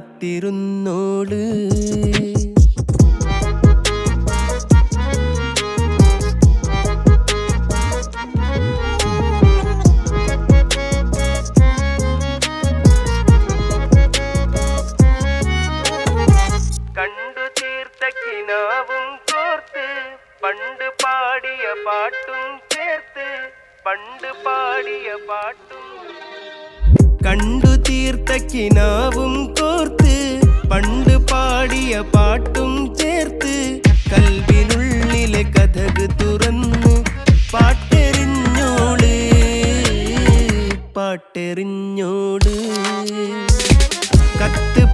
കാത്തിരുന്നോള്. കണ്ടു തീർത്ത കിനാവും കോർത്ത് പണ്ട് പാടിയ പാട്ടും ചേർത്ത് പണ്ട് പാടിയ പാട്ടും കണ്ടു തീർത്ത കിനാവും